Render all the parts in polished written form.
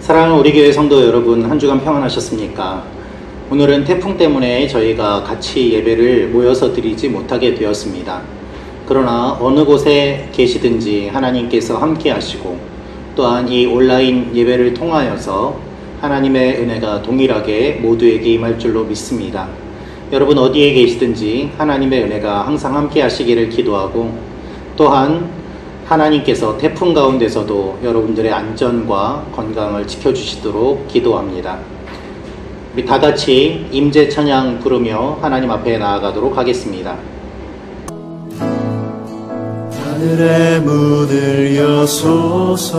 사랑하는 우리 교회 성도 여러분, 한 주간 평안하셨습니까? 오늘은 태풍 때문에 저희가 같이 예배를 모여서 드리지 못하게 되었습니다. 그러나 어느 곳에 계시든지 하나님께서 함께 하시고 또한 이 온라인 예배를 통하여서 하나님의 은혜가 동일하게 모두에게 임할 줄로 믿습니다. 여러분 어디에 계시든지 하나님의 은혜가 항상 함께 하시기를 기도하고, 또한 하나님께서 태풍 가운데서도 여러분들의 안전과 건강을 지켜주시도록 기도합니다. 우리 다 같이 임재 찬양 부르며 하나님 앞에 나아가도록 하겠습니다. 하늘의 문을 여소서,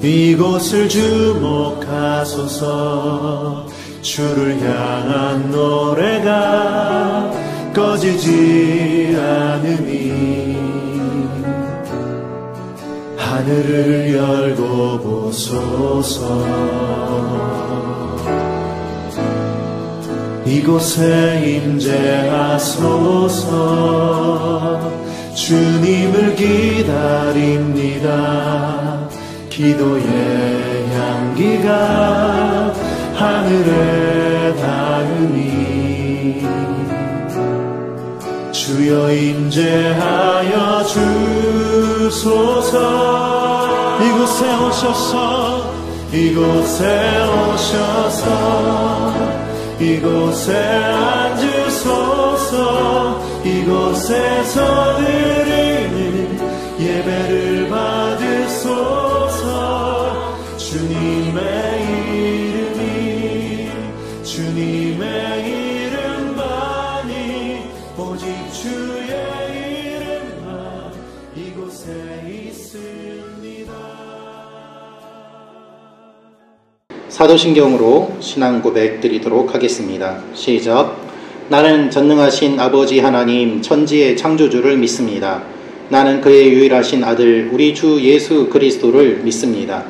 이곳을 주목하소서. 주를 향한 노래가 꺼지지 않으니 하늘을 열고 보소서. 이곳에 임재하소서. 주님을 기다립니다. 기도의 향기가 하늘에 닿으니 주여 임재하여 주소서. 이곳에 오셔서, 이곳에 오셔서, 이곳에 앉으소서. 이곳에서 드리는 예배를 받으소서. 주님의 이름만이, 오직 주의 이름만 이곳에 있습니다. 사도신경으로 신앙 고백 드리도록 하겠습니다. 시작. 나는 전능하신 아버지 하나님 천지의 창조주를 믿습니다. 나는 그의 유일하신 아들 우리 주 예수 그리스도를 믿습니다.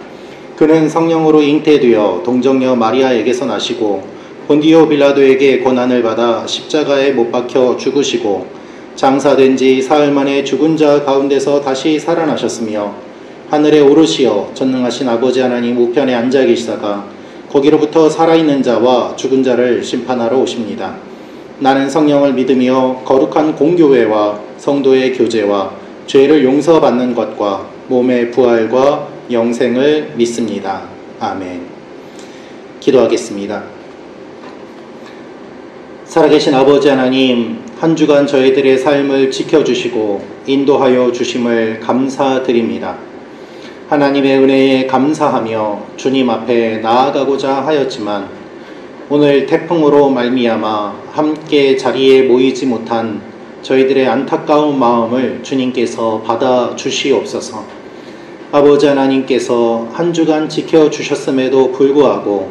그는 성령으로 잉태되어 동정녀 마리아에게서 나시고 본디오 빌라도에게 고난을 받아 십자가에 못 박혀 죽으시고 장사된 지 사흘 만에 죽은 자 가운데서 다시 살아나셨으며 하늘에 오르시어 전능하신 아버지 하나님 우편에 앉아 계시다가 거기로부터 살아있는 자와 죽은 자를 심판하러 오십니다. 나는 성령을 믿으며 거룩한 공교회와 성도의 교제와 죄를 용서받는 것과 몸의 부활과 영생을 믿습니다. 아멘. 기도하겠습니다. 살아계신 아버지 하나님, 한 주간 저희들의 삶을 지켜주시고 인도하여 주심을 감사드립니다. 하나님의 은혜에 감사하며 주님 앞에 나아가고자 하였지만 오늘 태풍으로 말미암아 함께 자리에 모이지 못한 저희들의 안타까운 마음을 주님께서 받아 주시옵소서. 아버지 하나님께서 한 주간 지켜주셨음에도 불구하고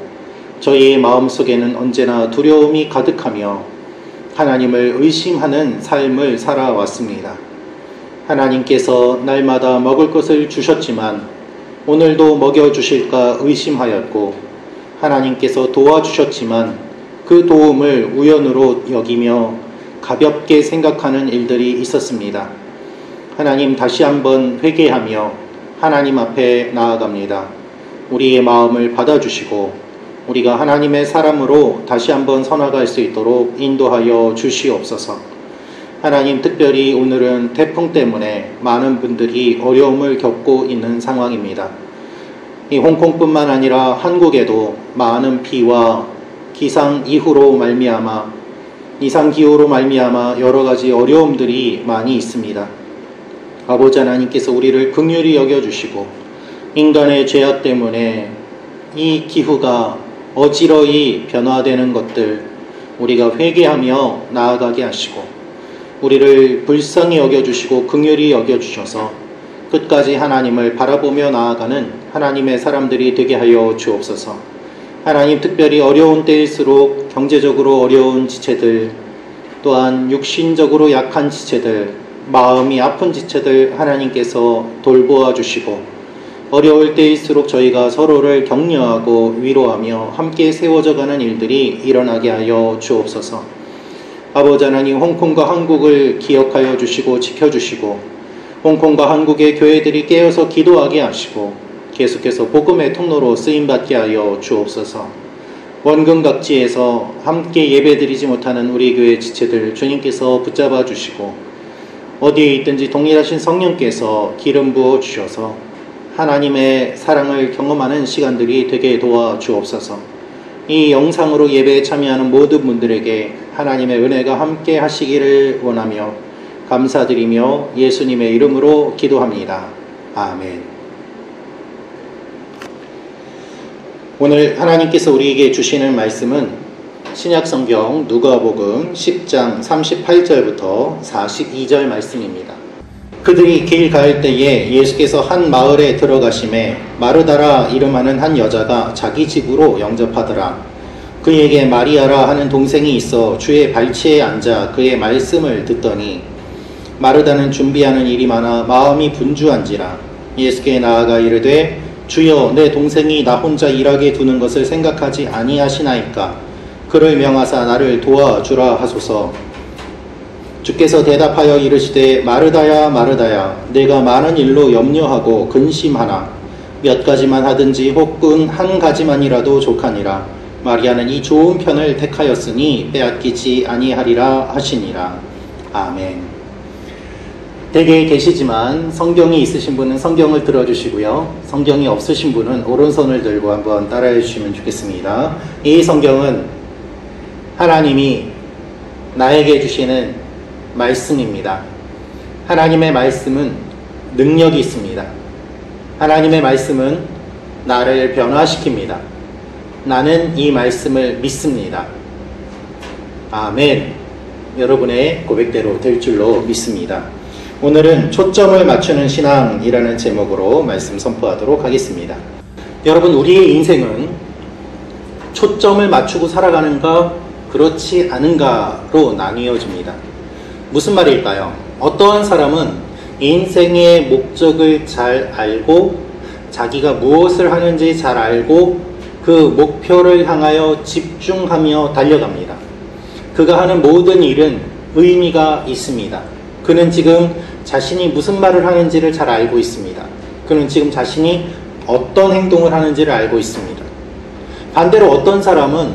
저희의 마음속에는 언제나 두려움이 가득하며 하나님을 의심하는 삶을 살아왔습니다. 하나님께서 날마다 먹을 것을 주셨지만 오늘도 먹여주실까 의심하였고, 하나님께서 도와주셨지만 그 도움을 우연으로 여기며 가볍게 생각하는 일들이 있었습니다. 하나님, 다시 한번 회개하며 하나님 앞에 나아갑니다. 우리의 마음을 받아주시고 우리가 하나님의 사람으로 다시 한번 서나갈 수 있도록 인도하여 주시옵소서. 하나님, 특별히 오늘은 태풍 때문에 많은 분들이 어려움을 겪고 있는 상황입니다. 이 홍콩뿐만 아니라 한국에도 많은 비와 이상기후로 말미암아 여러 가지 어려움들이 많이 있습니다. 아버지 하나님께서 우리를 긍휼히 여겨주시고 인간의 죄악 때문에 이 기후가 어지러이 변화되는 것들 우리가 회개하며 나아가게 하시고 우리를 불쌍히 여겨주시고 긍휼히 여겨주셔서 끝까지 하나님을 바라보며 나아가는 하나님의 사람들이 되게 하여 주옵소서. 하나님, 특별히 어려운 때일수록 경제적으로 어려운 지체들, 또한 육신적으로 약한 지체들, 마음이 아픈 지체들 하나님께서 돌보아 주시고 어려울 때일수록 저희가 서로를 격려하고 위로하며 함께 세워져 가는 일들이 일어나게 하여 주옵소서. 아버지 하나님, 홍콩과 한국을 기억하여 주시고 지켜주시고 홍콩과 한국의 교회들이 깨어서 기도하게 하시고 계속해서 복음의 통로로 쓰임받게 하여 주옵소서. 원근 각지에서 함께 예배드리지 못하는 우리 교회 지체들 주님께서 붙잡아 주시고 어디에 있든지 동일하신 성령께서 기름 부어 주셔서 하나님의 사랑을 경험하는 시간들이 되게 도와 주옵소서. 이 영상으로 예배에 참여하는 모든 분들에게 하나님의 은혜가 함께 하시기를 원하며 감사드리며 예수님의 이름으로 기도합니다. 아멘. 오늘 하나님께서 우리에게 주시는 말씀은 신약성경 누가복음 10장 38절부터 42절 말씀입니다. 그들이 길 갈 때에 예수께서 한 마을에 들어가심에 마르다라 이름하는 한 여자가 자기 집으로 영접하더라. 그에게 마리아라 하는 동생이 있어 주의 발치에 앉아 그의 말씀을 듣더니 마르다는 준비하는 일이 많아 마음이 분주한지라. 예수께 나아가 이르되 주여 내 동생이 나 혼자 일하게 두는 것을 생각하지 아니하시나이까. 그를 명하사 나를 도와주라 하소서. 주께서 대답하여 이르시되 마르다야 마르다야 내가 많은 일로 염려하고 근심하나 몇 가지만 하든지 혹은 한 가지만이라도 족하니라. 마리아는 이 좋은 편을 택하였으니 빼앗기지 아니하리라 하시니라. 아멘. 댁에 계시지만 성경이 있으신 분은 성경을 들어주시고요. 성경이 없으신 분은 오른손을 들고 한번 따라해 주시면 좋겠습니다. 이 성경은 하나님이 나에게 주시는 말씀입니다. 하나님의 말씀은 능력이 있습니다. 하나님의 말씀은 나를 변화시킵니다. 나는 이 말씀을 믿습니다. 아멘. 여러분의 고백대로 될 줄로 믿습니다. 오늘은 초점을 맞추는 신앙이라는 제목으로 말씀 선포하도록 하겠습니다. 여러분, 우리의 인생은 초점을 맞추고 살아가는가 그렇지 않은가로 나뉘어집니다. 무슨 말일까요? 어떠한 사람은 인생의 목적을 잘 알고 자기가 무엇을 하는지 잘 알고 그 목표를 향하여 집중하며 달려갑니다. 그가 하는 모든 일은 의미가 있습니다. 그는 지금 자신이 무슨 말을 하는지를 잘 알고 있습니다. 그는 지금 자신이 어떤 행동을 하는지를 알고 있습니다. 반대로 어떤 사람은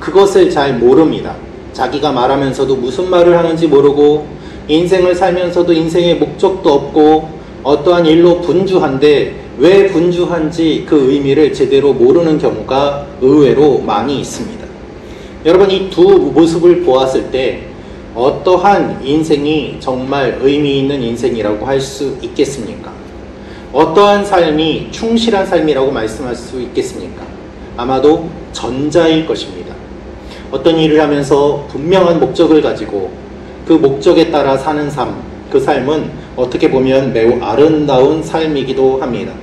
그것을 잘 모릅니다. 자기가 말하면서도 무슨 말을 하는지 모르고 인생을 살면서도 인생의 목적도 없고 어떠한 일로 분주한데 왜 분주한지 그 의미를 제대로 모르는 경우가 의외로 많이 있습니다. 여러분, 이 두 모습을 보았을 때 어떠한 인생이 정말 의미 있는 인생이라고 할 수 있겠습니까? 어떠한 삶이 충실한 삶이라고 말씀할 수 있겠습니까? 아마도 전자일 것입니다. 어떤 일을 하면서 분명한 목적을 가지고 그 목적에 따라 사는 삶, 그 삶은 어떻게 보면 매우 아름다운 삶이기도 합니다.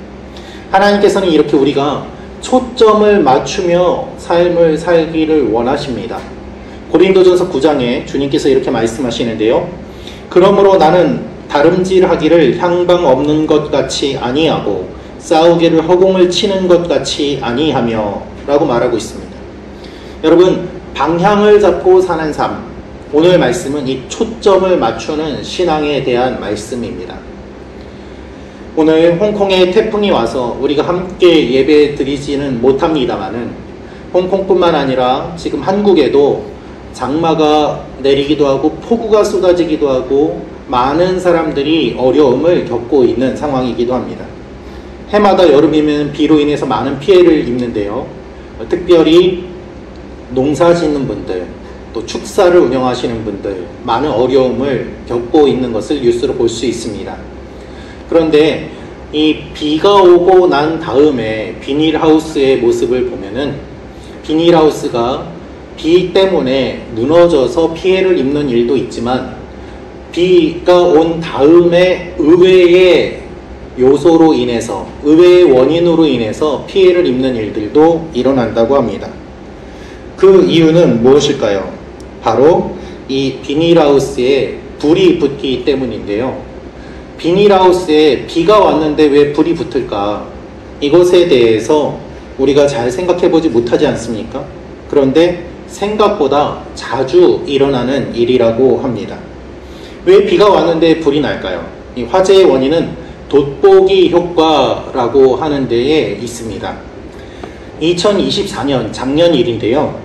하나님께서는 이렇게 우리가 초점을 맞추며 삶을 살기를 원하십니다. 고린도전서 9장에 주님께서 이렇게 말씀하시는데요. 그러므로 나는 다름질하기를 향방 없는 것 같이 아니하고 싸우기를 허공을 치는 것 같이 아니하며 라고 말하고 있습니다. 여러분, 방향을 잡고 사는 삶, 오늘 말씀은 이 초점을 맞추는 신앙에 대한 말씀입니다. 오늘 홍콩에 태풍이 와서 우리가 함께 예배 드리지는 못합니다만은 홍콩뿐만 아니라 지금 한국에도 장마가 내리기도 하고 폭우가 쏟아지기도 하고 많은 사람들이 어려움을 겪고 있는 상황이기도 합니다. 해마다 여름이면 비로 인해서 많은 피해를 입는데요. 특별히 농사 짓는 분들, 또 축사를 운영하시는 분들 많은 어려움을 겪고 있는 것을 뉴스로 볼 수 있습니다. 그런데 이 비가 오고 난 다음에 비닐하우스의 모습을 보면은 비닐하우스가 비 때문에 무너져서 피해를 입는 일도 있지만 비가 온 다음에 의외의 요소로 인해서, 의외의 원인으로 인해서 피해를 입는 일들도 일어난다고 합니다. 그 이유는 무엇일까요? 바로 이 비닐하우스에 불이 붙기 때문인데요. 비닐하우스에 비가 왔는데 왜 불이 붙을까? 이것에 대해서 우리가 잘 생각해보지 못하지 않습니까? 그런데 생각보다 자주 일어나는 일이라고 합니다. 왜 비가 왔는데 불이 날까요? 이 화재의 원인은 돋보기 효과라고 하는 데에 있습니다. 2024년 작년 일인데요.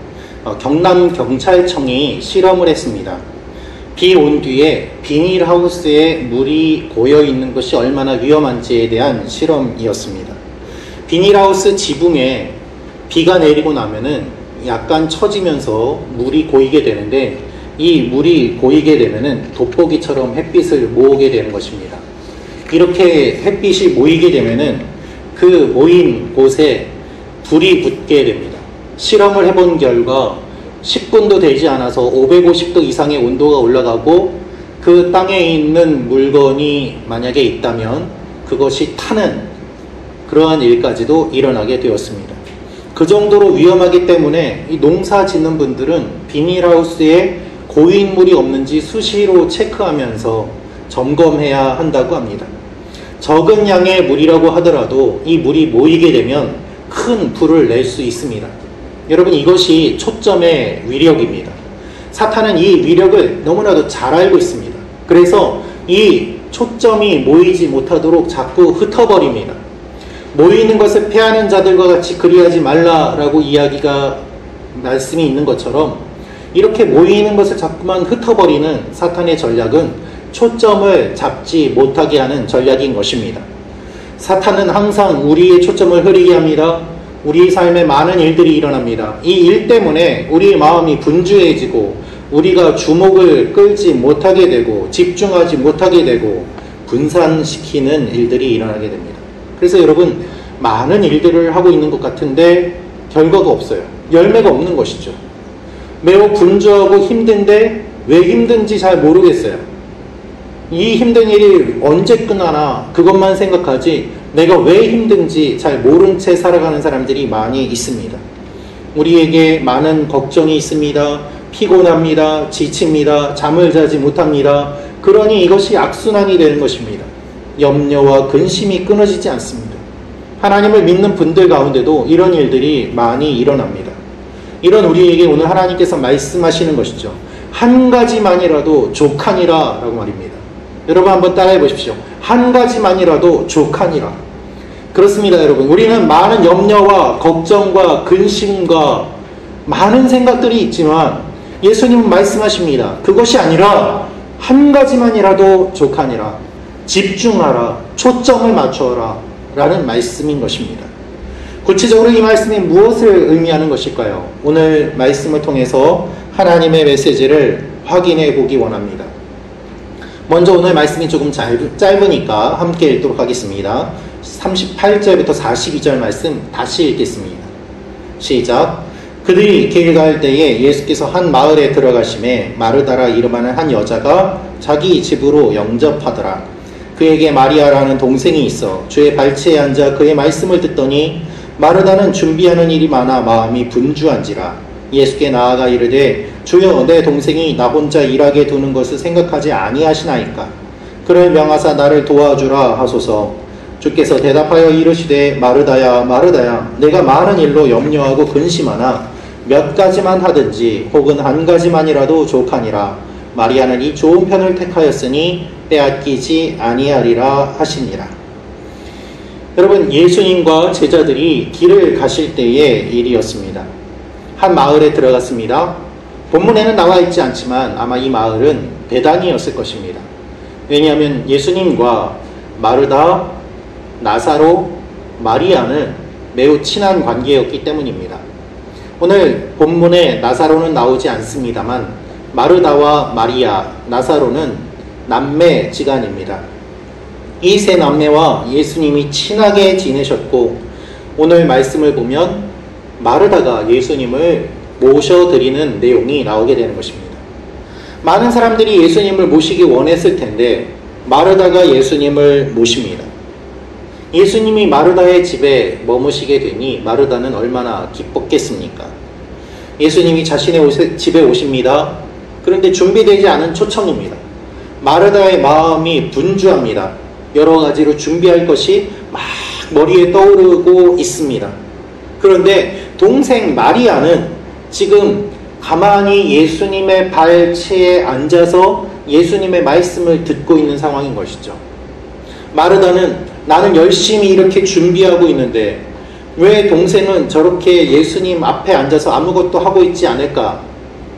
경남경찰청이 실험을 했습니다. 비 온 뒤에 비닐하우스에 물이 고여있는 것이 얼마나 위험한지에 대한 실험이었습니다. 비닐하우스 지붕에 비가 내리고 나면은 약간 처지면서 물이 고이게 되는데, 이 물이 고이게 되면은 돋보기처럼 햇빛을 모으게 되는 것입니다. 이렇게 햇빛이 모이게 되면은 그 모인 곳에 불이 붙게 됩니다. 실험을 해본 결과 10분도 되지 않아서 550도 이상의 온도가 올라가고, 그 땅에 있는 물건이 만약에 있다면 그것이 타는 그러한 일까지도 일어나게 되었습니다. 그 정도로 위험하기 때문에 이 농사 짓는 분들은 비닐하우스에 고인 물이 없는지 수시로 체크하면서 점검해야 한다고 합니다. 적은 양의 물이라고 하더라도 이 물이 모이게 되면 큰 불을 낼 수 있습니다. 여러분, 이것이 초점의 위력입니다. 사탄은 이 위력을 너무나도 잘 알고 있습니다. 그래서 이 초점이 모이지 못하도록 자꾸 흩어버립니다. 모이는 것을 패하는 자들과 같이 그리하지 말라라고 말씀이 있는 것처럼, 이렇게 모이는 것을 자꾸만 흩어버리는 사탄의 전략은 초점을 잡지 못하게 하는 전략인 것입니다. 사탄은 항상 우리의 초점을 흐리게 합니다. 우리 삶에 많은 일들이 일어납니다. 이 일 때문에 우리의 마음이 분주해지고, 우리가 주목을 끌지 못하게 되고, 집중하지 못하게 되고, 분산시키는 일들이 일어나게 됩니다. 그래서 여러분, 많은 일들을 하고 있는 것 같은데 결과가 없어요. 열매가 없는 것이죠. 매우 분주하고 힘든데 왜 힘든지 잘 모르겠어요. 이 힘든 일이 언제 끝나나 그것만 생각하지 내가 왜 힘든지 잘 모른 채 살아가는 사람들이 많이 있습니다. 우리에게 많은 걱정이 있습니다. 피곤합니다. 지칩니다. 잠을 자지 못합니다. 그러니 이것이 악순환이 되는 것입니다. 염려와 근심이 끊어지지 않습니다. 하나님을 믿는 분들 가운데도 이런 일들이 많이 일어납니다. 이런 우리에게 오늘 하나님께서 말씀하시는 것이죠. 한 가지만이라도 족하니라 라고 말입니다. 여러분 한번 따라해 보십시오. 한 가지만이라도 족하니라. 그렇습니다, 여러분. 우리는 많은 염려와 걱정과 근심과 많은 생각들이 있지만 예수님은 말씀하십니다. 그것이 아니라 한 가지만이라도 족하니라. 집중하라. 초점을 맞춰라. 라는 말씀인 것입니다. 구체적으로 이 말씀이 무엇을 의미하는 것일까요? 오늘 말씀을 통해서 하나님의 메시지를 확인해 보기 원합니다. 먼저 오늘 말씀이 조금 짧으니까 함께 읽도록 하겠습니다. 38절부터 42절 말씀 다시 읽겠습니다. 시작. 그들이 길 갈 때에 예수께서 한 마을에 들어가심에 마르다라 이름하는 한 여자가 자기 집으로 영접하더라. 그에게 마리아라는 동생이 있어 주의 발치에 앉아 그의 말씀을 듣더니 마르다는 준비하는 일이 많아 마음이 분주한지라. 예수께 나아가 이르되 주여, 내 동생이 나 혼자 일하게 두는 것을 생각하지 아니하시나이까. 그를 명하사 나를 도와주라 하소서. 주께서 대답하여 이르시되 마르다야 마르다야, 내가 많은 일로 염려하고 근심하나 몇 가지만 하든지 혹은 한 가지만이라도 족하니라. 마리아는 이 좋은 편을 택하였으니 빼앗기지 아니하리라 하시니라. 여러분, 예수님과 제자들이 길을 가실 때의 일이었습니다. 한 마을에 들어갔습니다. 본문에는 나와 있지 않지만 아마 이 마을은 베다니였을 것입니다. 왜냐하면 예수님과 마르다, 나사로, 마리아는 매우 친한 관계였기 때문입니다. 오늘 본문에 나사로는 나오지 않습니다만 마르다와 마리아, 나사로는 남매지간입니다. 이 세 남매와 예수님이 친하게 지내셨고, 오늘 말씀을 보면 마르다가 예수님을 모셔드리는 내용이 나오게 되는 것입니다. 많은 사람들이 예수님을 모시기 원했을 텐데 마르다가 예수님을 모십니다. 예수님이 마르다의 집에 머무시게 되니 마르다는 얼마나 기뻤겠습니까? 예수님이 자신의 집에 오십니다. 그런데 준비되지 않은 초청입니다. 마르다의 마음이 분주합니다. 여러 가지로 준비할 것이 막 머리에 떠오르고 있습니다. 그런데 동생 마리아는 지금 가만히 예수님의 발치에 앉아서 예수님의 말씀을 듣고 있는 상황인 것이죠. 마르다는 나는 열심히 이렇게 준비하고 있는데 왜 동생은 저렇게 예수님 앞에 앉아서 아무것도 하고 있지 않을까?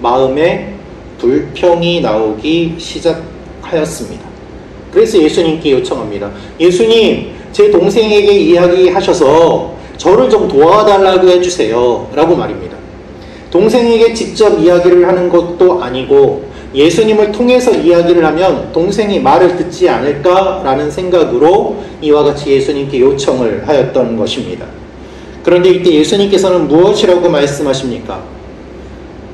마음에 불평이 나오기 시작하였습니다. 그래서 예수님께 요청합니다. 예수님, 제 동생에게 이야기하셔서 저를 좀 도와달라고 해주세요 라고 말입니다. 동생에게 직접 이야기를 하는 것도 아니고 예수님을 통해서 이야기를 하면 동생이 말을 듣지 않을까라는 생각으로 이와 같이 예수님께 요청을 하였던 것입니다. 그런데 이때 예수님께서는 무엇이라고 말씀하십니까?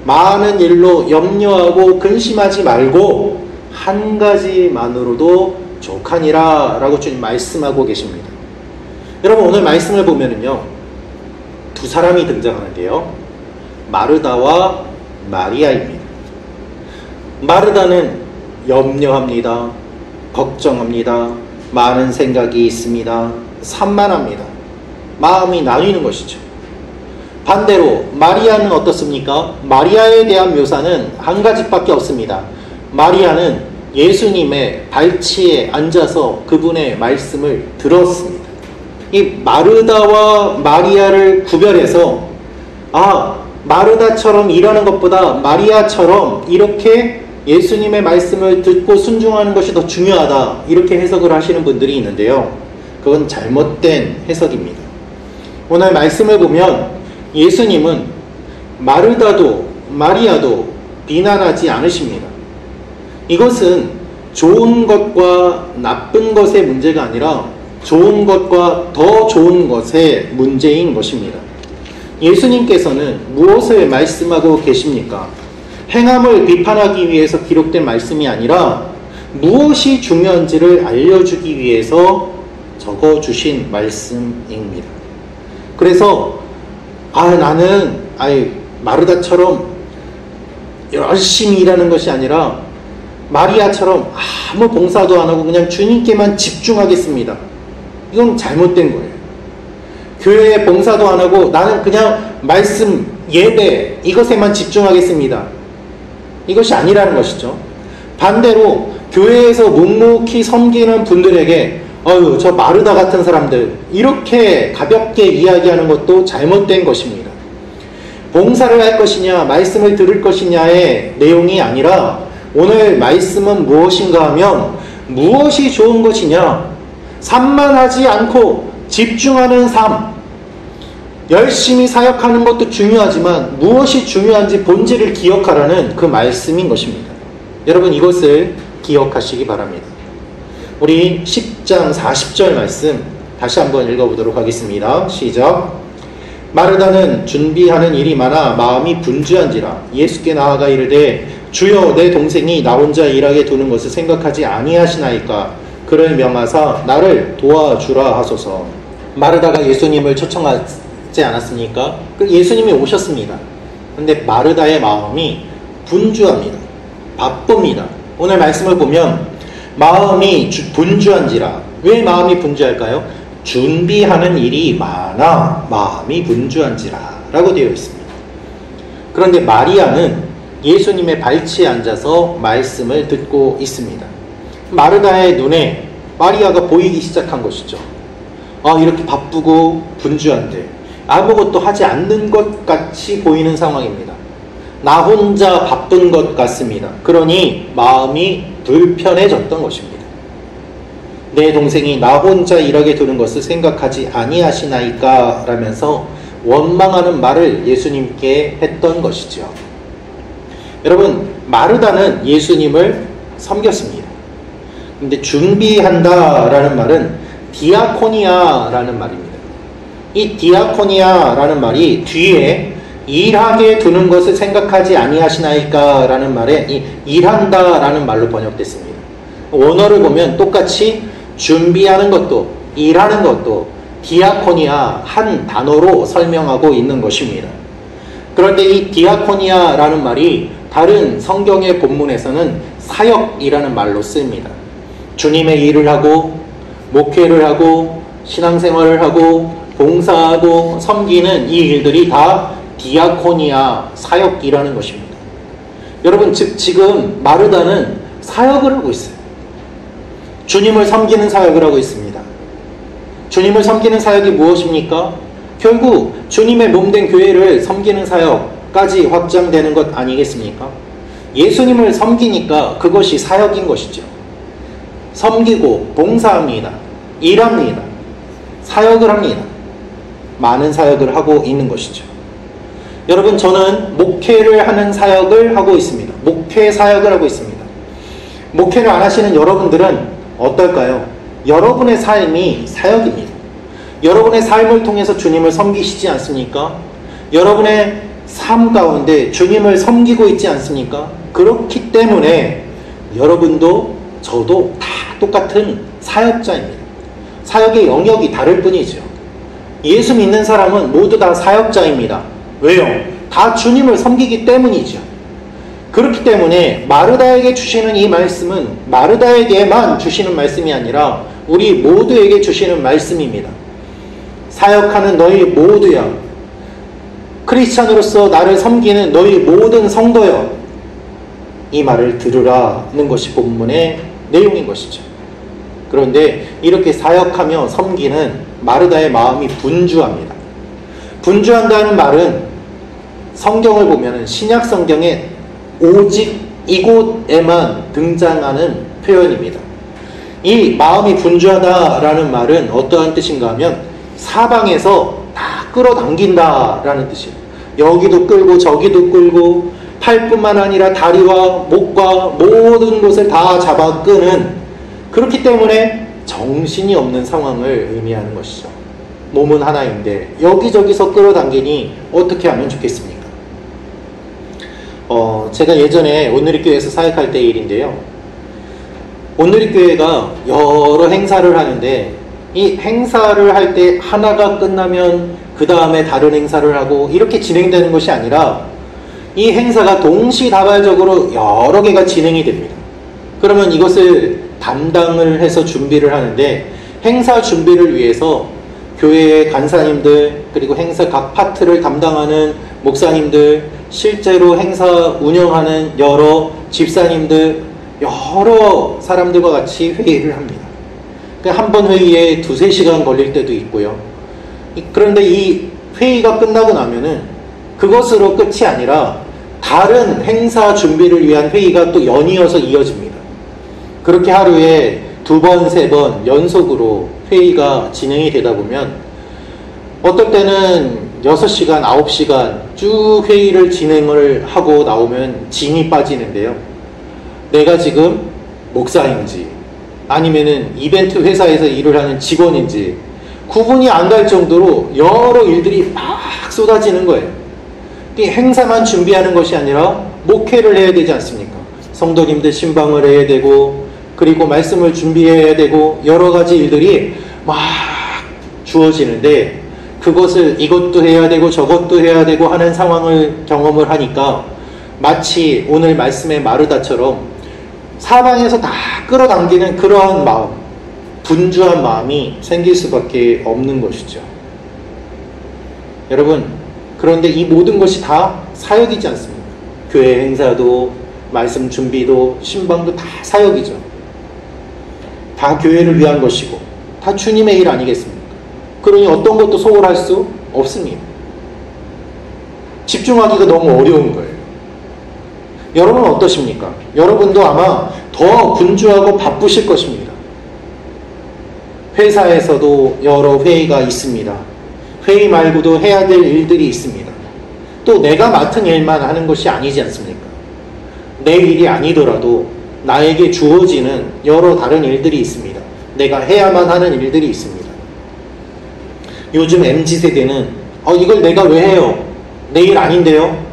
많은 일로 염려하고 근심하지 말고 한 가지만으로도 족하니라 라고 주님 말씀하고 계십니다. 여러분, 오늘 말씀을 보면은요, 두 사람이 등장하는데요, 마르다와 마리아입니다. 마르다는 염려합니다. 걱정합니다. 많은 생각이 있습니다. 산만합니다. 마음이 나뉘는 것이죠. 반대로 마리아는 어떻습니까? 마리아에 대한 묘사는 한 가지밖에 없습니다. 마리아는 예수님의 발치에 앉아서 그분의 말씀을 들었습니다. 이 마르다와 마리아를 구별해서 마르다처럼 일하는 것보다 마리아처럼 이렇게 예수님의 말씀을 듣고 순종하는 것이 더 중요하다, 이렇게 해석을 하시는 분들이 있는데요, 그건 잘못된 해석입니다. 오늘 말씀을 보면 예수님은 마르다도 마리아도 비난하지 않으십니다. 이것은 좋은 것과 나쁜 것의 문제가 아니라 좋은 것과 더 좋은 것의 문제인 것입니다. 예수님께서는 무엇을 말씀하고 계십니까? 행함을 비판하기 위해서 기록된 말씀이 아니라 무엇이 중요한지를 알려주기 위해서 적어주신 말씀입니다. 그래서 나는 마르다처럼 열심히 일하는 것이 아니라 마리아처럼 아무 봉사도 안 하고 그냥 주님께만 집중하겠습니다. 이건 잘못된 거예요. 교회에 봉사도 안 하고 나는 그냥 말씀, 예배 이것에만 집중하겠습니다. 이것이 아니라는 것이죠. 반대로 교회에서 묵묵히 섬기는 분들에게 저 마르다 같은 사람들 이렇게 가볍게 이야기하는 것도 잘못된 것입니다. 봉사를 할 것이냐 말씀을 들을 것이냐의 내용이 아니라 오늘 말씀은 무엇인가 하면 무엇이 좋은 것이냐, 산만하지 않고 집중하는 삶, 열심히 사역하는 것도 중요하지만 무엇이 중요한지 본질을 기억하라는 그 말씀인 것입니다. 여러분, 이것을 기억하시기 바랍니다. 우리 10장 40절 말씀 다시 한번 읽어보도록 하겠습니다. 시작. 마르다는 준비하는 일이 많아 마음이 분주한지라 예수께 나아가 이르되 주여, 내 동생이 나 혼자 일하게 두는 것을 생각하지 아니하시나이까? 그를 명하사 나를 도와주라 하소서. 마르다가 예수님을 초청하지 않았습니까? 예수님이 오셨습니다. 그런데 마르다의 마음이 분주합니다. 바쁩니다. 오늘 말씀을 보면 마음이 분주한지라. 왜 마음이 분주할까요? 준비하는 일이 많아 마음이 분주한지라 라고 되어 있습니다. 그런데 마리아는 예수님의 발치에 앉아서 말씀을 듣고 있습니다. 마르다의 눈에 마리아가 보이기 시작한 것이죠. 이렇게 바쁘고 분주한데 아무것도 하지 않는 것 같이 보이는 상황입니다. 나 혼자 바쁜 것 같습니다. 그러니 마음이 불편해졌던 것입니다. 내 동생이 나 혼자 일하게 두는 것을 생각하지 아니하시나이까? 라면서 원망하는 말을 예수님께 했던 것이죠. 여러분, 마르다는 예수님을 섬겼습니다. 근데 준비한다 라는 말은 디아코니아 라는 말입니다. 이 디아코니아 라는 말이 뒤에 일하게 두는 것을 생각하지 아니하시나이까? 라는 말에 이 일한다 라는 말로 번역됐습니다. 원어를 보면 똑같이 준비하는 것도 일하는 것도 디아코니아 한 단어로 설명하고 있는 것입니다. 그런데 이 디아코니아 라는 말이 다른 성경의 본문에서는 사역이라는 말로 쓰입니다. 주님의 일을 하고 목회를 하고 신앙생활을 하고 봉사하고 섬기는 이 일들이 다 디아코니아 사역이라는 것입니다. 여러분, 즉 지금 마르다는 사역을 하고 있어요. 주님을 섬기는 사역을 하고 있습니다. 주님을 섬기는 사역이 무엇입니까? 결국 주님의 몸된 교회를 섬기는 사역까지 확장되는 것 아니겠습니까? 예수님을 섬기니까 그것이 사역인 것이죠. 섬기고 봉사합니다. 일합니다. 사역을 합니다. 많은 사역을 하고 있는 것이죠. 여러분, 저는 목회를 하는 사역을 하고 있습니다. 목회 사역을 하고 있습니다. 목회를 안 하시는 여러분들은 어떨까요? 여러분의 삶이 사역입니다. 여러분의 삶을 통해서 주님을 섬기시지 않습니까? 여러분의 삶 가운데 주님을 섬기고 있지 않습니까? 그렇기 때문에 여러분도 저도 다 똑같은 사역자입니다. 사역의 영역이 다를 뿐이죠. 예수 믿는 사람은 모두 다 사역자입니다. 왜요? 다 주님을 섬기기 때문이죠. 그렇기 때문에 마르다에게 주시는 이 말씀은 마르다에게만 주시는 말씀이 아니라 우리 모두에게 주시는 말씀입니다. 사역하는 너희 모두야. 크리스찬으로서 나를 섬기는 너희 모든 성도여. 이 말을 들으라는 것이 본문의 내용인 것이죠. 그런데 이렇게 사역하며 섬기는 마르다의 마음이 분주합니다. 분주한다는 말은 성경을 보면 신약 성경에 오직 이곳에만 등장하는 표현입니다. 이 마음이 분주하다라는 말은 어떠한 뜻인가 하면 사방에서 다 끌어당긴다라는 뜻이에요. 여기도 끌고 저기도 끌고 팔뿐만 아니라 다리와 목과 모든 곳을 다 잡아 끄는, 그렇기 때문에 정신이 없는 상황을 의미하는 것이죠. 몸은 하나인데 여기저기서 끌어당기니 어떻게 하면 좋겠습니까? 제가 예전에 온누리교회에서 사역할 때 일인데요. 온누리교회가 여러 행사를 하는데 이 행사를 할 때 하나가 끝나면 그 다음에 다른 행사를 하고 이렇게 진행되는 것이 아니라 이 행사가 동시다발적으로 여러 개가 진행이 됩니다. 그러면 이것을 담당을 해서 준비를 하는데 행사 준비를 위해서 교회의 간사님들 그리고 행사 각 파트를 담당하는 목사님들, 실제로 행사 운영하는 여러 집사님들, 여러 사람들과 같이 회의를 합니다. 한 번 회의에 2-3시간 걸릴 때도 있고요. 그런데 이 회의가 끝나고 나면은 그것으로 끝이 아니라 다른 행사 준비를 위한 회의가 또 연이어서 이어집니다. 그렇게 하루에 2번, 3번 연속으로 회의가 진행이 되다 보면 어떨 때는 6시간, 9시간 쭉 회의를 진행을 하고 나오면 진이 빠지는데요. 내가 지금 목사인지 아니면은 이벤트 회사에서 일을 하는 직원인지 구분이 안 갈 정도로 여러 일들이 막 쏟아지는 거예요. 이 행사만 준비하는 것이 아니라 목회를 해야 되지 않습니까? 성도님들 신방을 해야 되고 그리고 말씀을 준비해야 되고 여러 가지 일들이 막 주어지는데 그것을 이것도 해야 되고 저것도 해야 되고 하는 상황을 경험을 하니까 마치 오늘 말씀의 마르다처럼 사방에서 다 끌어당기는 그러한 마음, 분주한 마음이 생길 수밖에 없는 것이죠. 여러분, 그런데 이 모든 것이 다 사역이지 않습니까? 교회 행사도 말씀 준비도 신방도 다 사역이죠. 다 교회를 위한 것이고 다 주님의 일 아니겠습니까? 그러니 어떤 것도 소홀할 수 없습니다. 집중하기가 너무 어려운 거예요. 여러분은 어떠십니까? 여러분도 아마 더 분주하고 바쁘실 것입니다. 회사에서도 여러 회의가 있습니다. 회의 말고도 해야 될 일들이 있습니다. 또 내가 맡은 일만 하는 것이 아니지 않습니까? 내 일이 아니더라도 나에게 주어지는 여러 다른 일들이 있습니다. 내가 해야만 하는 일들이 있습니다. 요즘 MZ세대는 이걸 내가 왜 해요? 내 일 아닌데요?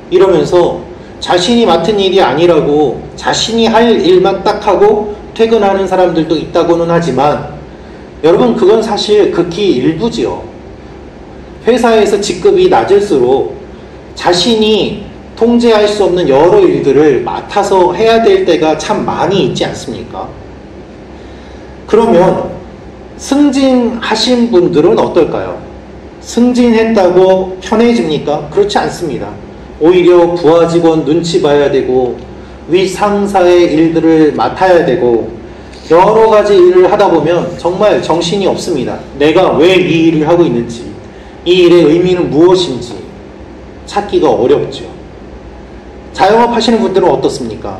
이러면서 자신이 맡은 일이 아니라고 자신이 할 일만 딱 하고 퇴근하는 사람들도 있다고는 하지만 여러분, 그건 사실 극히 일부지요. 회사에서 직급이 낮을수록 자신이 통제할 수 없는 여러 일들을 맡아서 해야 될 때가 참 많이 있지 않습니까? 그러면 승진하신 분들은 어떨까요? 승진했다고 편해집니까? 그렇지 않습니다. 오히려 부하 직원 눈치 봐야 되고 윗상사의 일들을 맡아야 되고 여러 가지 일을 하다 보면 정말 정신이 없습니다. 내가 왜 이 일을 하고 있는지, 이 일의 의미는 무엇인지 찾기가 어렵죠. 자영업 하시는 분들은 어떻습니까?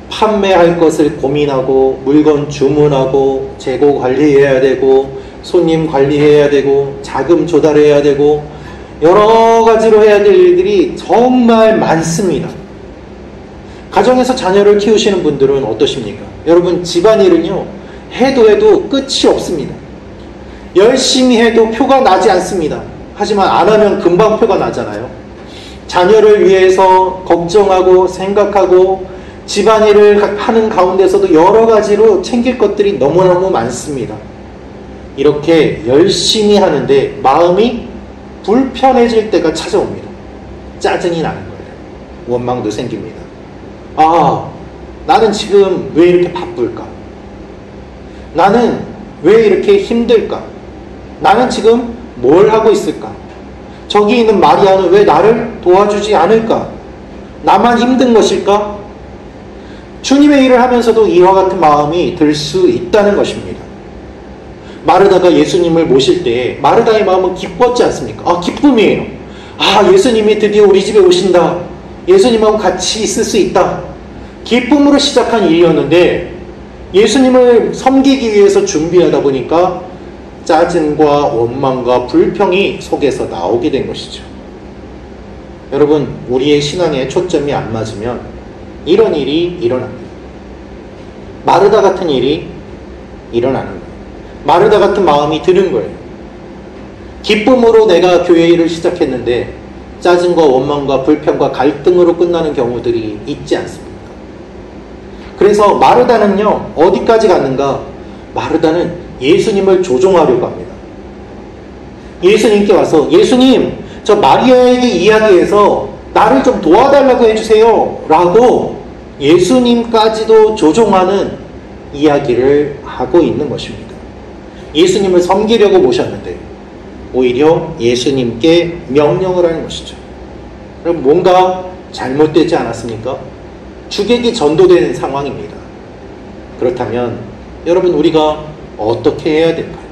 판매할 것을 고민하고, 물건 주문하고, 재고 관리해야 되고, 손님 관리해야 되고, 자금 조달해야 되고, 여러 가지로 해야 될 일들이 정말 많습니다. 가정에서 자녀를 키우시는 분들은 어떠십니까? 여러분, 집안일은요, 해도 끝이 없습니다. 열심히 해도 표가 나지 않습니다. 하지만 안 하면 금방 표가 나잖아요. 자녀를 위해서 걱정하고 생각하고 집안일을 하는 가운데서도 여러 가지로 챙길 것들이 너무너무 많습니다. 이렇게 열심히 하는데 마음이 불편해질 때가 찾아옵니다. 짜증이 나는 거예요. 원망도 생깁니다. 아, 나는 지금 왜 이렇게 바쁠까? 나는 왜 이렇게 힘들까? 나는 지금 뭘 하고 있을까? 저기 있는 마리아는 왜 나를 도와주지 않을까? 나만 힘든 것일까? 주님의 일을 하면서도 이와 같은 마음이 들 수 있다는 것입니다. 마르다가 예수님을 모실 때 마르다의 마음은 기뻤지 않습니까? 아, 기쁨이에요. 아, 예수님이 드디어 우리 집에 오신다. 예수님하고 같이 있을 수 있다. 기쁨으로 시작한 일이었는데 예수님을 섬기기 위해서 준비하다 보니까 짜증과 원망과 불평이 속에서 나오게 된 것이죠. 여러분, 우리의 신앙에 초점이 안 맞으면 이런 일이 일어납니다. 마르다 같은 일이 일어나는 거예요. 마르다 같은 마음이 드는 거예요. 기쁨으로 내가 교회 일을 시작했는데 짜증과 원망과 불평과 갈등으로 끝나는 경우들이 있지 않습니까? 그래서 마르다는요, 어디까지 갔는가? 마르다는 예수님을 조종하려고 합니다. 예수님께 와서, 예수님, 저 마리아에게 이야기해서 나를 좀 도와달라고 해주세요 라고 예수님까지도 조종하는 이야기를 하고 있는 것입니다. 예수님을 섬기려고 모셨는데 오히려 예수님께 명령을 하는 것이죠. 그럼 뭔가 잘못되지 않았습니까? 주객이 전도된 상황입니다. 그렇다면 여러분, 우리가 어떻게 해야 될까요?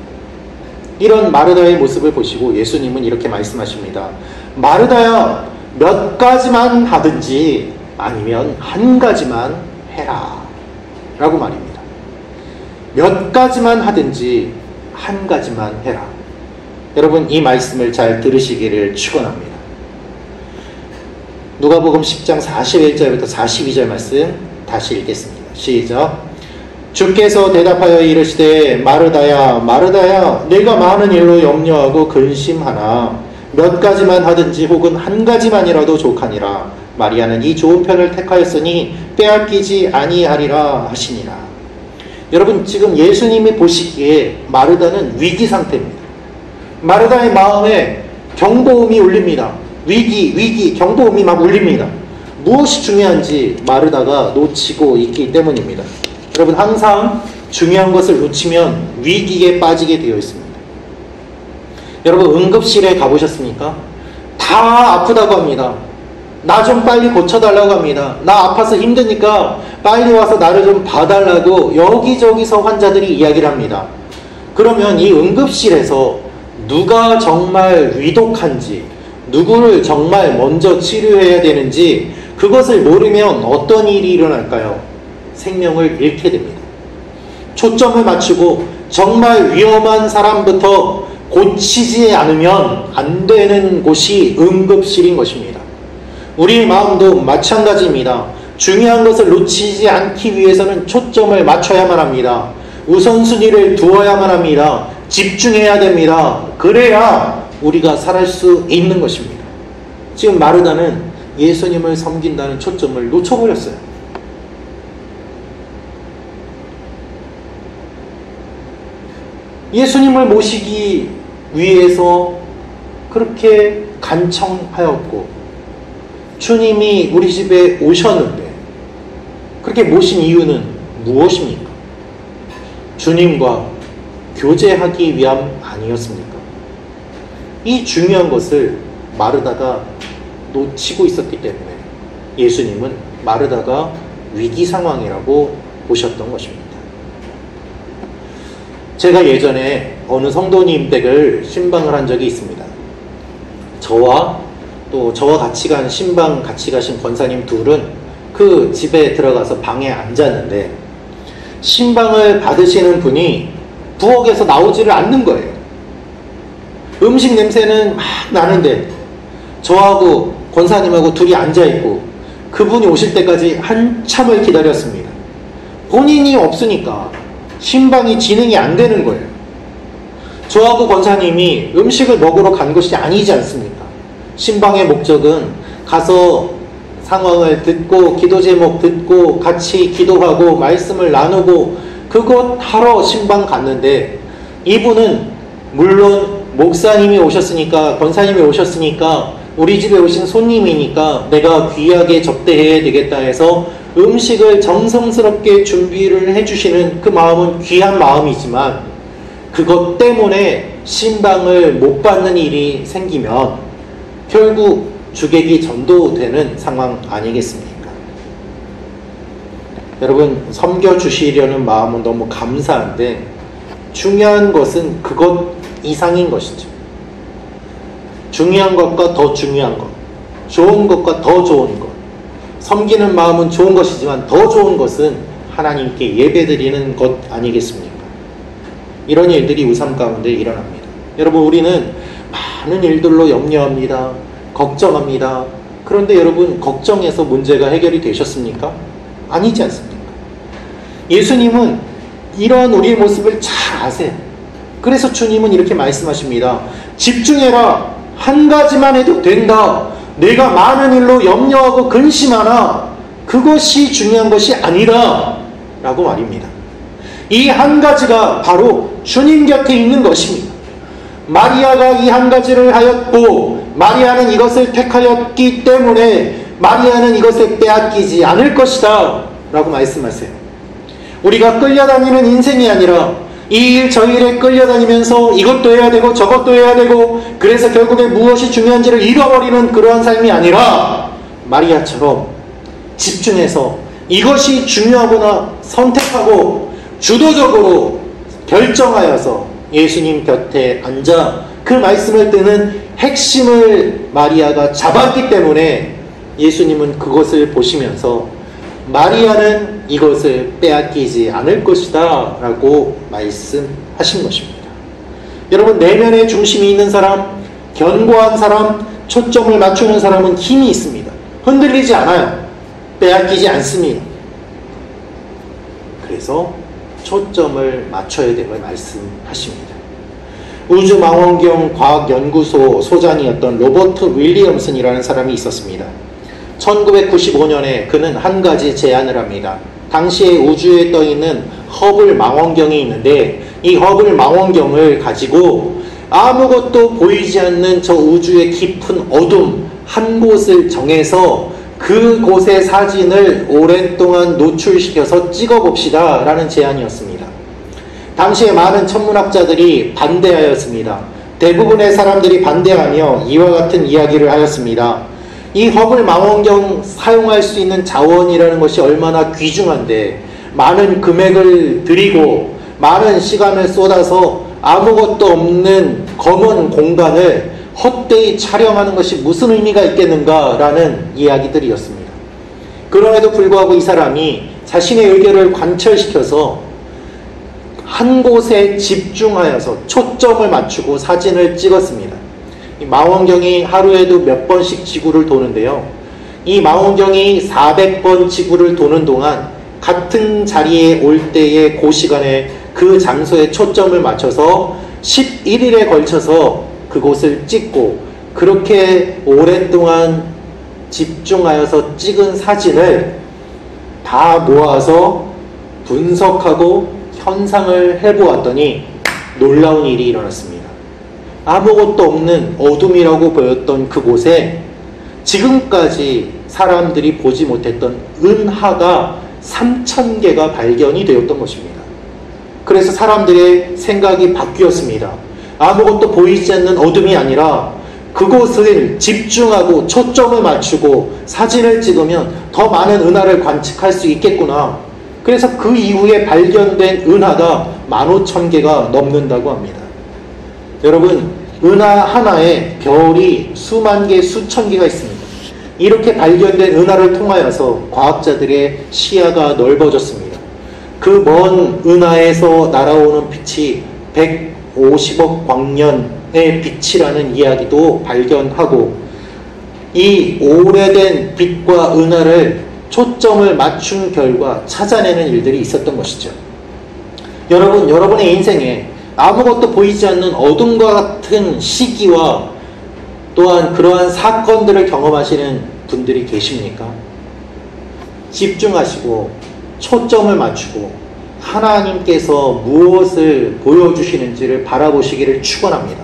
이런 마르다의 모습을 보시고 예수님은 이렇게 말씀하십니다. 마르다야, 몇 가지만 하든지 아니면 한 가지만 해라 라고 말입니다. 몇 가지만 하든지 한 가지만 해라. 여러분, 이 말씀을 잘 들으시기를 축원합니다. 누가복음 10장 41절부터 42절 말씀 다시 읽겠습니다. 시작. 주께서 대답하여 이르시되 마르다야 마르다야, 내가 많은 일로 염려하고 근심하나 몇 가지만 하든지 혹은 한 가지만이라도 족하니라. 마리아는 이 좋은 편을 택하였으니 빼앗기지 아니하리라 하시니라. 여러분, 지금 예수님이 보시기에 마르다는 위기 상태입니다. 마르다의 마음에 경보음이 울립니다. 위기, 경보음이 막 울립니다. 무엇이 중요한지 마르다가 놓치고 있기 때문입니다. 여러분, 항상 중요한 것을 놓치면 위기에 빠지게 되어 있습니다. 여러분, 응급실에 가보셨습니까? 다 아프다고 합니다. 나 좀 빨리 고쳐달라고 합니다. 나 아파서 힘드니까 빨리 와서 나를 좀 봐달라고 여기저기서 환자들이 이야기를 합니다. 그러면 이 응급실에서 누가 정말 위독한지, 누구를 정말 먼저 치료해야 되는지 그것을 모르면 어떤 일이 일어날까요? 생명을 잃게 됩니다. 초점을 맞추고 정말 위험한 사람부터 고치지 않으면 안 되는 곳이 응급실인 것입니다. 우리의 마음도 마찬가지입니다. 중요한 것을 놓치지 않기 위해서는 초점을 맞춰야만 합니다. 우선순위를 두어야만 합니다. 집중해야 됩니다. 그래야 우리가 살 수 있는 것입니다. 지금 마르다는 예수님을 섬긴다는 초점을 놓쳐버렸어요. 예수님을 모시기 위해서 그렇게 간청하였고 주님이 우리 집에 오셨는데 그렇게 모신 이유는 무엇입니까? 주님과 교제하기 위함 아니었습니까? 이 중요한 것을 마르다가 놓치고 있었기 때문에 예수님은 마르다가 위기 상황이라고 보셨던 것입니다. 제가 예전에 어느 성도님 댁을 신방을 한 적이 있습니다. 저와 또 저와 같이 간 신방 같이 가신 권사님 둘은 그 집에 들어가서 방에 앉았는데 신방을 받으시는 분이 부엌에서 나오지를 않는 거예요. 음식 냄새는 막 나는데 저하고 권사님하고 둘이 앉아있고 그분이 오실 때까지 한참을 기다렸습니다. 본인이 없으니까 신방이 진행이 안 되는 거예요. 저하고 권사님이 음식을 먹으러 간 것이 아니지 않습니까? 신방의 목적은 가서 상황을 듣고 기도 제목 듣고 같이 기도하고 말씀을 나누고 그것 하러 신방 갔는데 이분은 물론 목사님이 오셨으니까 권사님이 오셨으니까 우리 집에 오신 손님이니까 내가 귀하게 접대해야 되겠다 해서 음식을 정성스럽게 준비를 해주시는 그 마음은 귀한 마음이지만 그것 때문에 신방을 못 받는 일이 생기면 결국 주객이 전도되는 상황 아니겠습니까? 여러분, 섬겨주시려는 마음은 너무 감사한데 중요한 것은 그것 이상인 것이죠. 중요한 것과 더 중요한 것, 좋은 것과 더 좋은 것, 섬기는 마음은 좋은 것이지만 더 좋은 것은 하나님께 예배드리는 것 아니겠습니까? 이런 일들이 우삼 가운데 일어납니다. 여러분, 우리는 많은 일들로 염려합니다. 걱정합니다. 그런데 여러분, 걱정해서 문제가 해결이 되셨습니까? 아니지 않습니까? 예수님은 이러한 우리의 모습을 잘 아세요. 그래서 주님은 이렇게 말씀하십니다. 집중해라. 한 가지만 해도 된다. 내가 많은 일로 염려하고 근심하나 그것이 중요한 것이 아니다 라고 말입니다. 이 한 가지가 바로 주님 곁에 있는 것입니다. 마리아가 이 한 가지를 하였고 마리아는 이것을 택하였기 때문에 마리아는 이것을 빼앗기지 않을 것이다 라고 말씀하세요. 우리가 끌려다니는 인생이 아니라 이 일 저 일에 끌려다니면서 이것도 해야 되고 저것도 해야 되고 그래서 결국에 무엇이 중요한지를 잃어버리는 그러한 삶이 아니라 마리아처럼 집중해서 이것이 중요하구나 선택하고 주도적으로 결정하여서 예수님 곁에 앉아 그 말씀을 듣는 핵심을 마리아가 잡았기 때문에 예수님은 그것을 보시면서 마리아는 이것을 빼앗기지 않을 것이다 라고 말씀하신 것입니다. 여러분, 내면에 중심이 있는 사람, 견고한 사람, 초점을 맞추는 사람은 힘이 있습니다. 흔들리지 않아요. 빼앗기지 않습니다. 그래서 초점을 맞춰야 됨을 말씀하십니다. 우주망원경 과학연구소 소장이었던 로버트 윌리엄슨이라는 사람이 있었습니다. 1995년에 그는 한 가지 제안을 합니다. 당시에 우주에 떠있는 허블 망원경이 있는데 이 허블 망원경을 가지고 아무것도 보이지 않는 저 우주의 깊은 어둠 한 곳을 정해서 그곳의 사진을 오랜 동안 노출시켜서 찍어봅시다 라는 제안이었습니다. 당시에 많은 천문학자들이 반대하였습니다. 대부분의 사람들이 반대하며 이와 같은 이야기를 하였습니다. 이 허블 망원경 사용할 수 있는 자원이라는 것이 얼마나 귀중한데 많은 금액을 들이고 많은 시간을 쏟아서 아무것도 없는 검은 공간을 헛되이 촬영하는 것이 무슨 의미가 있겠는가라는 이야기들이었습니다. 그럼에도 불구하고 이 사람이 자신의 의견을 관철시켜서 한 곳에 집중하여서 초점을 맞추고 사진을 찍었습니다. 이 망원경이 하루에도 몇 번씩 지구를 도는데요. 이 망원경이 400번 지구를 도는 동안 같은 자리에 올 때의 그 시간에 그 장소에 초점을 맞춰서 11일에 걸쳐서 그곳을 찍고 그렇게 오랫동안 집중하여서 찍은 사진을 다 모아서 분석하고 현상을 해보았더니 놀라운 일이 일어났습니다. 아무것도 없는 어둠이라고 보였던 그곳에 지금까지 사람들이 보지 못했던 은하가 3,000개가 발견이 되었던 것입니다. 그래서 사람들의 생각이 바뀌었습니다. 아무것도 보이지 않는 어둠이 아니라 그곳을 집중하고 초점을 맞추고 사진을 찍으면 더 많은 은하를 관측할 수 있겠구나. 그래서 그 이후에 발견된 은하가 15,000개가 넘는다고 합니다. 여러분, 은하 하나에 별이 수만 개, 수천 개가 있습니다. 이렇게 발견된 은하를 통하여서 과학자들의 시야가 넓어졌습니다. 그 먼 은하에서 날아오는 빛이 150억 광년의 빛이라는 이야기도 발견하고, 이 오래된 빛과 은하를 초점을 맞춘 결과 찾아내는 일들이 있었던 것이죠. 여러분, 여러분의 인생에 아무것도 보이지 않는 어둠과 같은 시기와 또한 그러한 사건들을 경험하시는 분들이 계십니까? 집중하시고 초점을 맞추고 하나님께서 무엇을 보여주시는지를 바라보시기를 축원합니다.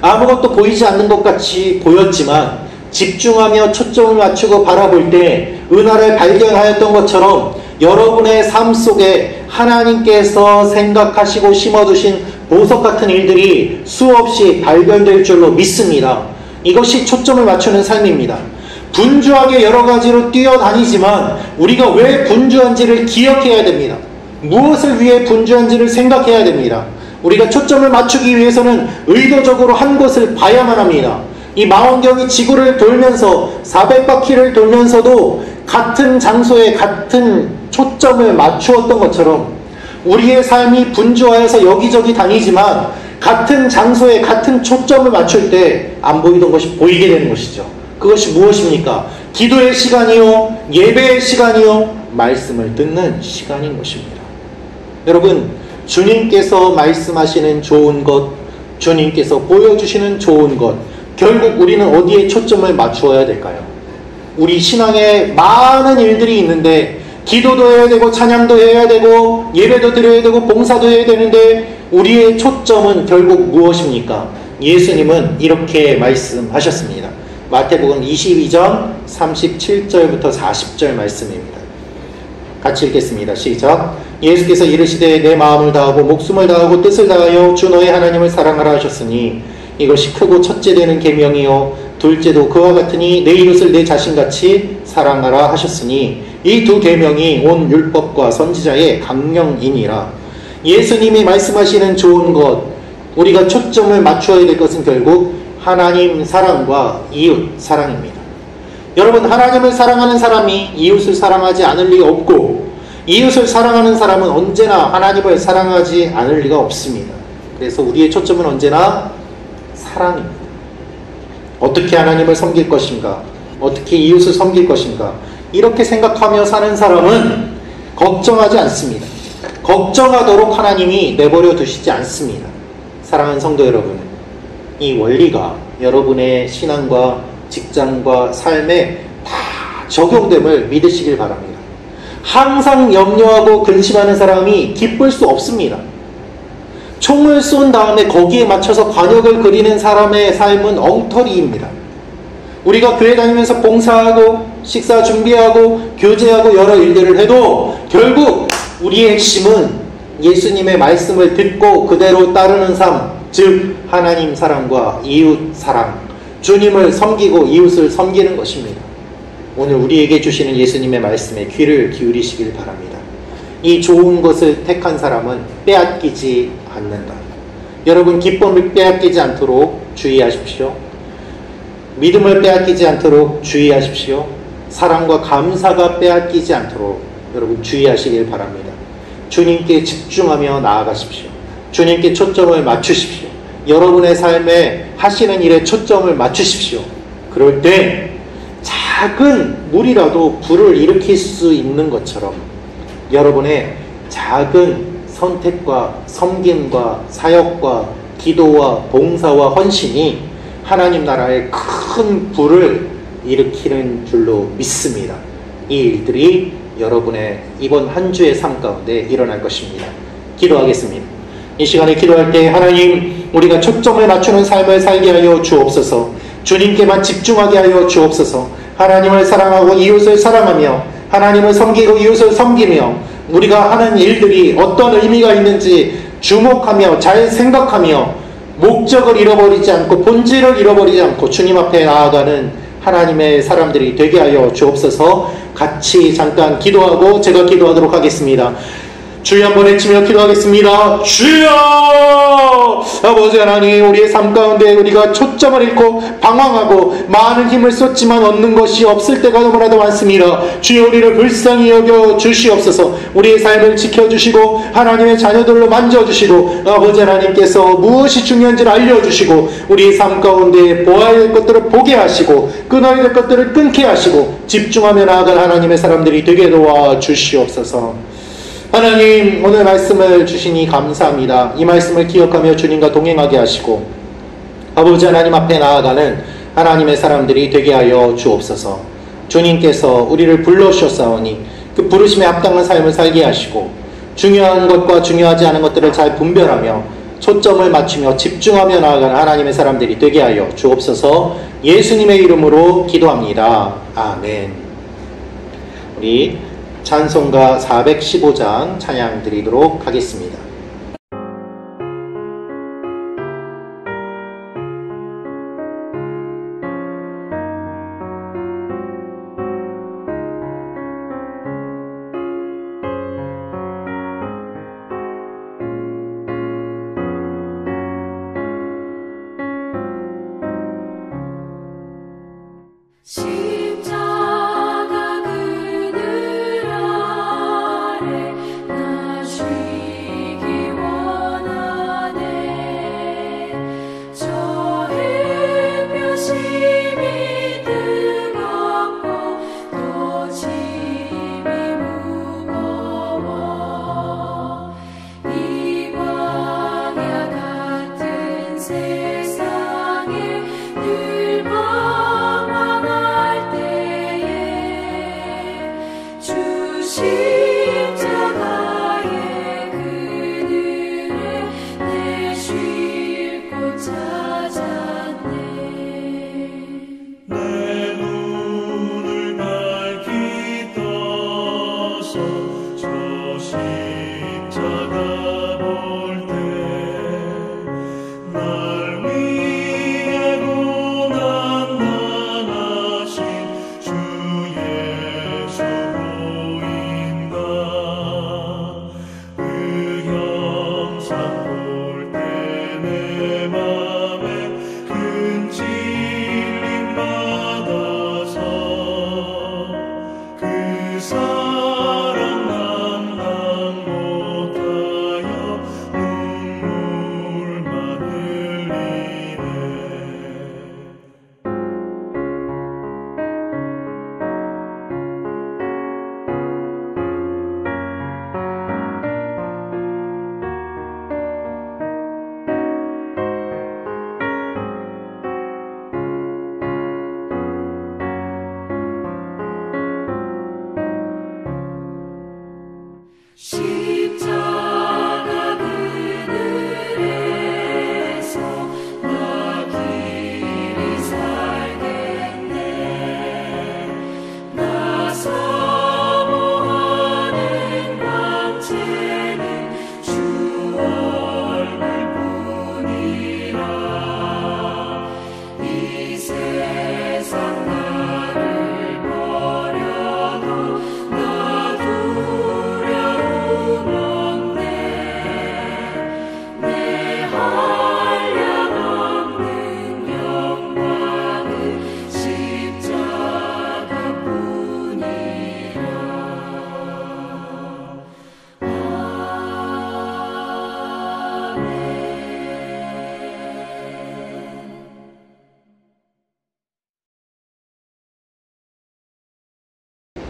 아무것도 보이지 않는 것 같이 보였지만 집중하며 초점을 맞추고 바라볼 때 은하를 발견하였던 것처럼 여러분의 삶 속에 하나님께서 생각하시고 심어두신 보석 같은 일들이 수없이 발견될 줄로 믿습니다. 이것이 초점을 맞추는 삶입니다. 분주하게 여러 가지로 뛰어다니지만 우리가 왜 분주한지를 기억해야 됩니다. 무엇을 위해 분주한지를 생각해야 됩니다. 우리가 초점을 맞추기 위해서는 의도적으로 한 곳을 봐야만 합니다. 이 망원경이 지구를 돌면서 400바퀴를 돌면서도 같은 장소에 같은 초점을 맞추었던 것처럼 우리의 삶이 분주하여서 여기저기 다니지만 같은 장소에 같은 초점을 맞출 때 안 보이던 것이 보이게 되는 것이죠. 그것이 무엇입니까? 기도의 시간이요, 예배의 시간이요, 말씀을 듣는 시간인 것입니다. 여러분, 주님께서 말씀하시는 좋은 것, 주님께서 보여주시는 좋은 것, 결국 우리는 어디에 초점을 맞추어야 될까요? 우리 신앙에 많은 일들이 있는데 기도도 해야 되고 찬양도 해야 되고 예배도 드려야 되고 봉사도 해야 되는데 우리의 초점은 결국 무엇입니까? 예수님은 이렇게 말씀하셨습니다. 마태복음 22장 37절부터 40절 말씀입니다. 같이 읽겠습니다. 시작. 예수께서 이르시되 내 마음을 다하고 목숨을 다하고 뜻을 다하여 주 너의 하나님을 사랑하라 하셨으니 이것이 크고 첫째 되는 계명이요 둘째도 그와 같으니 내 이웃을 내 자신같이 사랑하라 하셨으니 이 두 계명이 온 율법과 선지자의 강령이니라. 예수님이 말씀하시는 좋은 것, 우리가 초점을 맞추어야 될 것은 결국 하나님 사랑과 이웃 사랑입니다. 여러분, 하나님을 사랑하는 사람이 이웃을 사랑하지 않을 리가 없고 이웃을 사랑하는 사람은 언제나 하나님을 사랑하지 않을 리가 없습니다. 그래서 우리의 초점은 언제나 사랑입니다. 어떻게 하나님을 섬길 것인가? 어떻게 이웃을 섬길 것인가? 이렇게 생각하며 사는 사람은 걱정하지 않습니다. 걱정하도록 하나님이 내버려 두시지 않습니다. 사랑하는 성도 여러분, 이 원리가 여러분의 신앙과 직장과 삶에 다 적용됨을 믿으시길 바랍니다. 항상 염려하고 근심하는 사람이 기쁠 수 없습니다. 총을 쏜 다음에 거기에 맞춰서 관역을 그리는 사람의 삶은 엉터리입니다. 우리가 교회 다니면서 봉사하고 식사 준비하고 교제하고 여러 일들을 해도 결국 우리의 핵심은 예수님의 말씀을 듣고 그대로 따르는 삶, 즉 하나님 사랑과 이웃 사랑, 주님을 섬기고 이웃을 섬기는 것입니다. 오늘 우리에게 주시는 예수님의 말씀에 귀를 기울이시길 바랍니다. 이 좋은 것을 택한 사람은 빼앗기지 않는다. 여러분, 기쁨을 빼앗기지 않도록 주의하십시오. 믿음을 빼앗기지 않도록 주의하십시오. 사랑과 감사가 빼앗기지 않도록 여러분 주의하시길 바랍니다. 주님께 집중하며 나아가십시오. 주님께 초점을 맞추십시오. 여러분의 삶에 하시는 일에 초점을 맞추십시오. 그럴 때 작은 물이라도 불을 일으킬 수 있는 것처럼 여러분의 작은 선택과 섬김과 사역과 기도와 봉사와 헌신이 하나님 나라의 큰 불을 일으키는 줄로 믿습니다. 이 일들이 여러분의 이번 한 주의 삶 가운데 일어날 것입니다. 기도하겠습니다. 이 시간에 기도할 때 하나님, 우리가 초점을 맞추는 삶을 살게 하여 주옵소서. 주님께만 집중하게 하여 주옵소서. 하나님을 사랑하고 이웃을 사랑하며 하나님을 섬기고 이웃을 섬기며 우리가 하는 일들이 어떤 의미가 있는지 주목하며 잘 생각하며 목적을 잃어버리지 않고 본질을 잃어버리지 않고 주님 앞에 나아가는 하나님의 사람들이 되게 하여 주옵소서. 같이 잠깐 기도하고 제가 기도하도록 하겠습니다. 주여 한번 외치며 기도하겠습니다. 주여! 아버지 하나님, 우리의 삶 가운데 우리가 초점을 잃고 방황하고 많은 힘을 쏟지만 얻는 것이 없을 때가 너무나도 많습니다. 주여, 우리를 불쌍히 여겨 주시옵소서. 우리의 삶을 지켜주시고 하나님의 자녀들로 만져주시고 아버지 하나님께서 무엇이 중요한지를 알려주시고 우리의 삶 가운데 보아야 할 것들을 보게 하시고 끊어야 될 것들을 끊게 하시고 집중하며 나아갈 하나님의 사람들이 되게 도와주시옵소서. 하나님, 오늘 말씀을 주시니 감사합니다. 이 말씀을 기억하며 주님과 동행하게 하시고 아버지 하나님 앞에 나아가는 하나님의 사람들이 되게 하여 주옵소서. 주님께서 우리를 불러주셨사오니 그 부르심에 합당한 삶을 살게 하시고 중요한 것과 중요하지 않은 것들을 잘 분별하며 초점을 맞추며 집중하며 나아가는 하나님의 사람들이 되게 하여 주옵소서. 예수님의 이름으로 기도합니다. 아멘. 우리 찬송가 415장 찬양 드리도록 하겠습니다.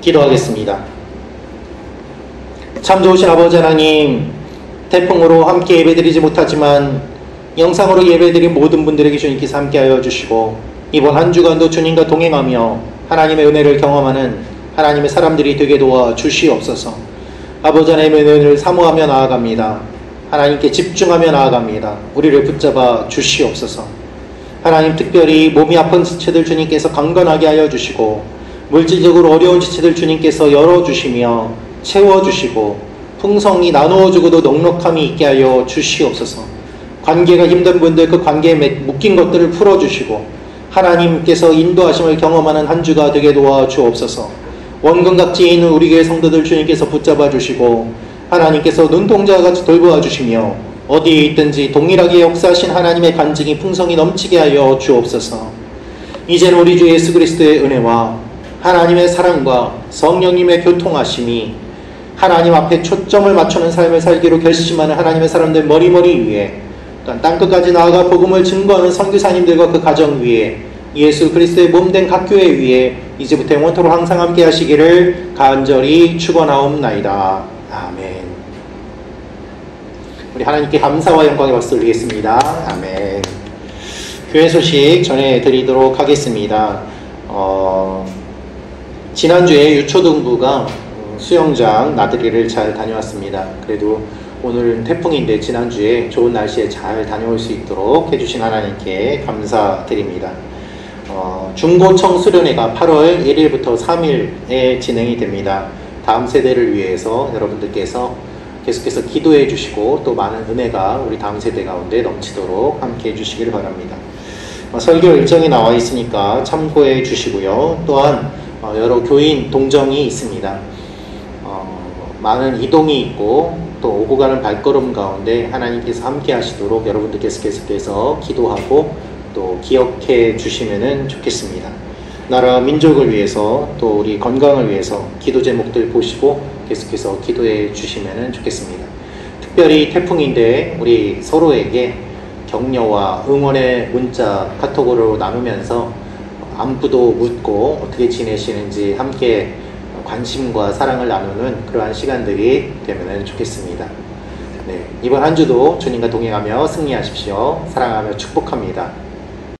기도하겠습니다. 참 좋으신 아버지 하나님, 태풍으로 함께 예배드리지 못하지만 영상으로 예배드린 모든 분들에게 주님께서 함께하여 주시고 이번 한 주간도 주님과 동행하며 하나님의 은혜를 경험하는 하나님의 사람들이 되게 도와 주시옵소서. 아버지 하나님의 은혜를 사모하며 나아갑니다. 하나님께 집중하며 나아갑니다. 우리를 붙잡아 주시옵소서. 하나님, 특별히 몸이 아픈 지체들 주님께서 강건하게 하여 주시고 물질적으로 어려운 지체들 주님께서 열어주시며 채워주시고 풍성히 나누어주고도 넉넉함이 있게 하여 주시옵소서. 관계가 힘든 분들 그 관계에 묶인 것들을 풀어주시고 하나님께서 인도하심을 경험하는 한 주가 되게 도와주옵소서. 원근 각지에 있는 우리 교회 성도들 주님께서 붙잡아 주시고 하나님께서 눈동자와 같이 돌보아 주시며 어디에 있든지 동일하게 역사하신 하나님의 간증이 풍성히 넘치게 하여 주옵소서. 이제는 우리 주 예수 그리스도의 은혜와 하나님의 사랑과 성령님의 교통하심이 하나님 앞에 초점을 맞추는 삶을 살기로 결심하는 하나님의 사람들 머리머리 위에, 또한 땅끝까지 나아가 복음을 증거하는 선교사님들과 그 가정 위에, 예수 그리스도의 몸된 각 교회 위에 이제부터 영원토록 항상 함께 하시기를 간절히 축원하옵나이다. 아멘. 우리 하나님께 감사와 영광의 박수 올리겠습니다. 아멘. 교회 소식 전해드리도록 하겠습니다. 지난주에 유초등부가 수영장 나들이를 잘 다녀왔습니다. 그래도 오늘은 태풍인데 지난주에 좋은 날씨에 잘 다녀올 수 있도록 해주신 하나님께 감사드립니다. 중고청 수련회가 8월 1일부터 3일에 진행이 됩니다. 다음 세대를 위해서 여러분들께서 계속해서 기도해 주시고 또 많은 은혜가 우리 다음 세대 가운데 넘치도록 함께 해 주시길 바랍니다. 설교 일정이 나와 있으니까 참고해 주시고요. 또한 여러 교인 동정이 있습니다. 많은 이동이 있고 또 오고 가는 발걸음 가운데 하나님께서 함께 하시도록 여러분들께서 계속해서 기도하고 또 기억해 주시면 좋겠습니다. 나라 민족을 위해서 또 우리 건강을 위해서 기도 제목들 보시고 계속해서 기도해 주시면 좋겠습니다. 특별히 태풍인데 우리 서로에게 격려와 응원의 문자 카톡으로 나누면서 안부도 묻고 어떻게 지내시는지 함께 관심과 사랑을 나누는 그러한 시간들이 되면 좋겠습니다. 네, 이번 한 주도 주님과 동행하며 승리하십시오. 사랑하며 축복합니다.